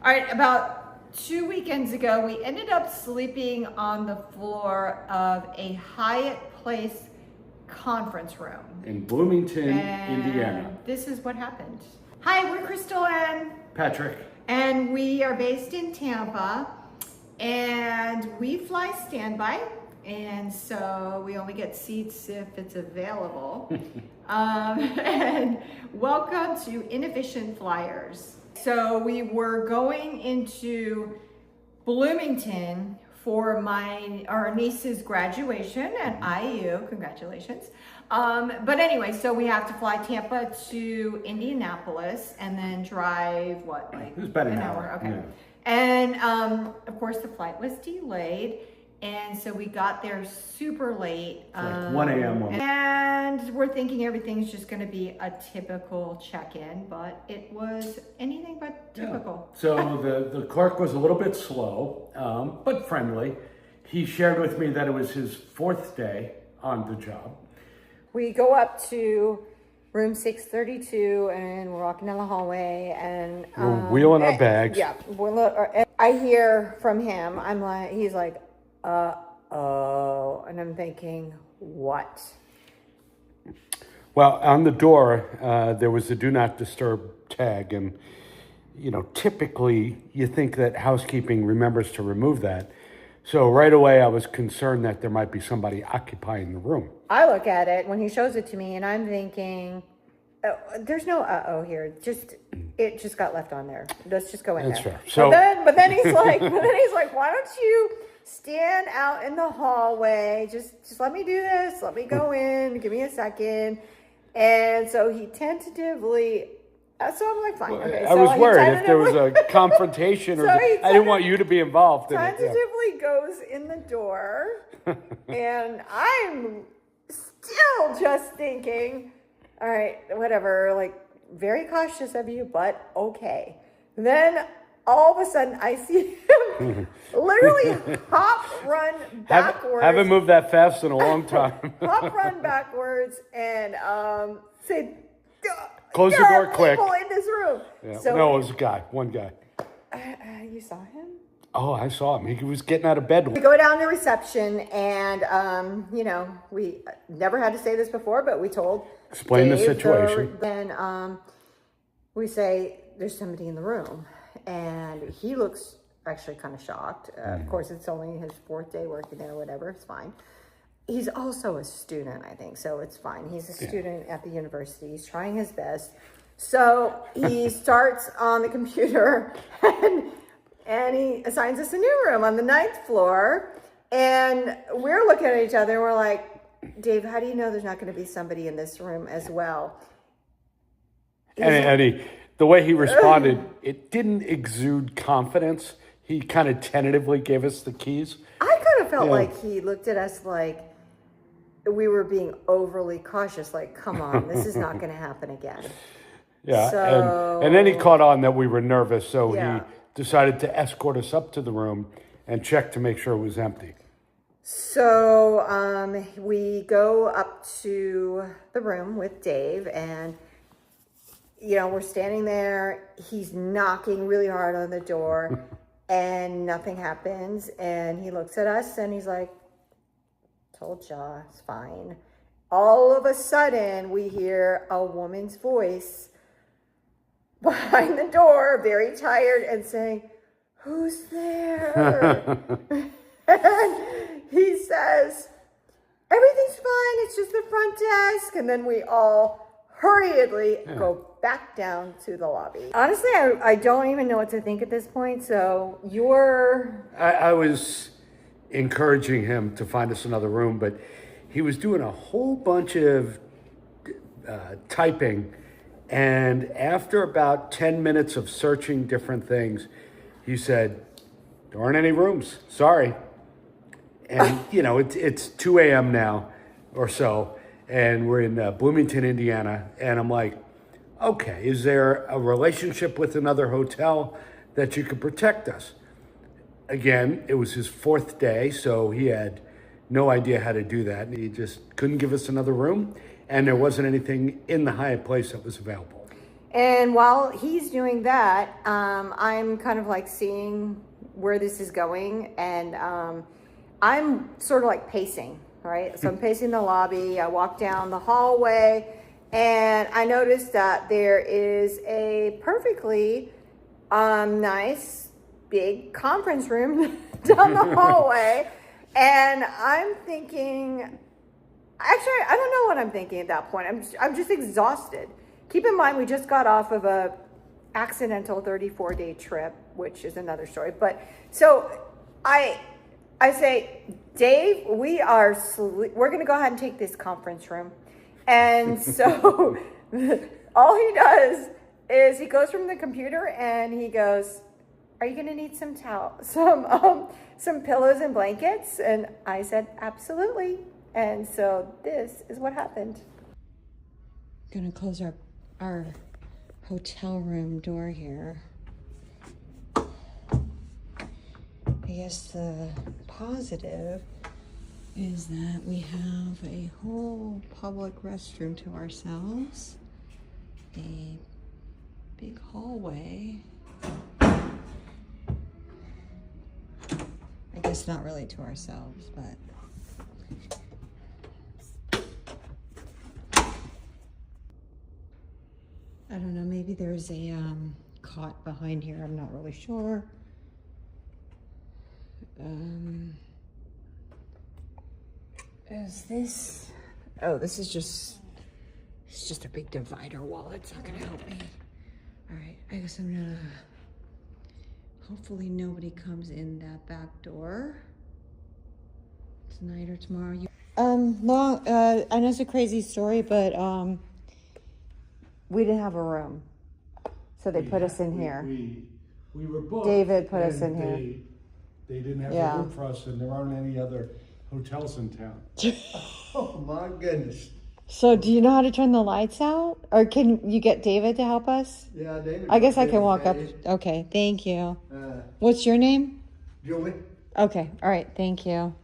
All right, about 2 weekends ago, we ended up sleeping on the floor of a Hyatt Place conference room. In Bloomington, And Indiana. this is what happened. Hi, we're Crystal and Patrick. And we are based in Tampa, and we fly standby, and so we only get seats if it's available. And welcome to Inefficient Flyers. So we were going into Bloomington for our niece's graduation at IU. Congratulations. But anyway, so we have to fly Tampa to Indianapolis and then drive It was about an hour. Okay. Yeah. And of course the flight was delayed. And so we got there super late. Like 1 a.m. And we're thinking everything's just going to be a typical check-in, but it was anything but typical. Yeah. So the clerk was a little bit slow, but friendly. He shared with me that it was his 4th day on the job. We go up to room 632 and we're walking down the hallway and We're wheeling our bags. Yeah, I hear from him. He's like, uh-oh, and I'm thinking, what? Well, on the door, there was a do not disturb tag, and typically you think that housekeeping remembers to remove that. So right away I was concerned that there might be somebody occupying the room. I look at it when he shows it to me and I'm thinking, oh, there's no uh-oh here. It just got left on there. Let's just go in That's there. fair. So, but then he's like, why don't you stand out in the hallway? Just let me do this. Let me go in. Give me a second. And so he tentatively. So I'm like, fine. Okay. I was worried if there was a confrontation or I didn't want you to be involved in it. Tentatively goes in the door, and I'm still just thinking, all right, whatever, like very cautious of you, but okay. Then all of a sudden I see him literally run backwards. Haven't moved that fast in a long time. Run backwards and say, close the door quick. People in this room. Yeah. So no, it was a guy, one guy. You saw him? Oh, I saw him. He was getting out of bed. We go down to reception and, we never had to say this before, but we told Explain Dave, the situation. Then we say, there's somebody in the room. And he looks actually kind of shocked. Of course, it's only his 4th day working there, whatever. It's fine. He's also a student, I think, so it's fine. He's a student at the university. He's trying his best. So he starts on the computer and he assigns us a new room on the 9th floor. And we're looking at each other and we're like, Dave, how do you know there's not going to be somebody in this room as well? And the way he responded, it didn't exude confidence. He kind of tentatively gave us the keys. I kind of felt like he looked at us like we were being overly cautious, like, come on, this is not going to happen again. Yeah, so, and then he caught on that we were nervous, so he decided to escort us up to the room and check to make sure it was empty. So we go up to the room with Dave, and we're standing there. He's knocking really hard on the door, and nothing happens. And he looks at us, and he's like, told ya, it's fine. All of a sudden, we hear a woman's voice behind the door, very tired, and saying, who's there? And he says, everything's fine, it's just the front desk. And then we all hurriedly go back down to the lobby. Honestly, I don't even know what to think at this point. So I was encouraging him to find us another room, but he was doing a whole bunch of typing, and after about 10 minutes of searching different things, he said, there aren't any rooms, sorry. And it's 2 a.m. now or so, and we're in Bloomington, Indiana, and I'm like, okay, is there a relationship with another hotel that you could protect us? Again, it was his 4th day, so he had no idea how to do that. He just couldn't give us another room, and there wasn't anything in the Hyatt Place that was available. And while he's doing that, I'm kind of like seeing where this is going, and I'm sort of like pacing, right? So I'm pacing the lobby. I walk down the hallway, and I noticed that there is a perfectly nice big conference room down the hallway, and I'm thinking, actually, I don't know what I'm thinking at that point. I'm just exhausted. Keep in mind, we just got off of a accidental 34-day trip, which is another story. But so I say, Dave, we're going to go ahead and take this conference room. And so all he does is he goes from the computer and he goes, are you going to need some pillows and blankets? And I said, absolutely. And so this is what happened. Gonna close our hotel room door here. I guess the positive is that we have a whole public restroom to ourselves, a big hallway. I guess not really to ourselves, but I don't know, maybe there's a cot behind here. I'm not really sure. Is this? Oh, this is just, it's just a big divider wall. It's not gonna help me. All right, I guess I'm gonna, hopefully nobody comes in that back door tonight or tomorrow. I know it's a crazy story, but we didn't have a room, so they put us in here. We were booked. David put us in here. They didn't have a room for us, and there aren't any other hotels in town. Oh my goodness. So do you know how to turn the lights out? Or can you get David to help us? Yeah, David. I guess I can walk up. Okay, thank you. What's your name? Julie. Okay, all right, thank you.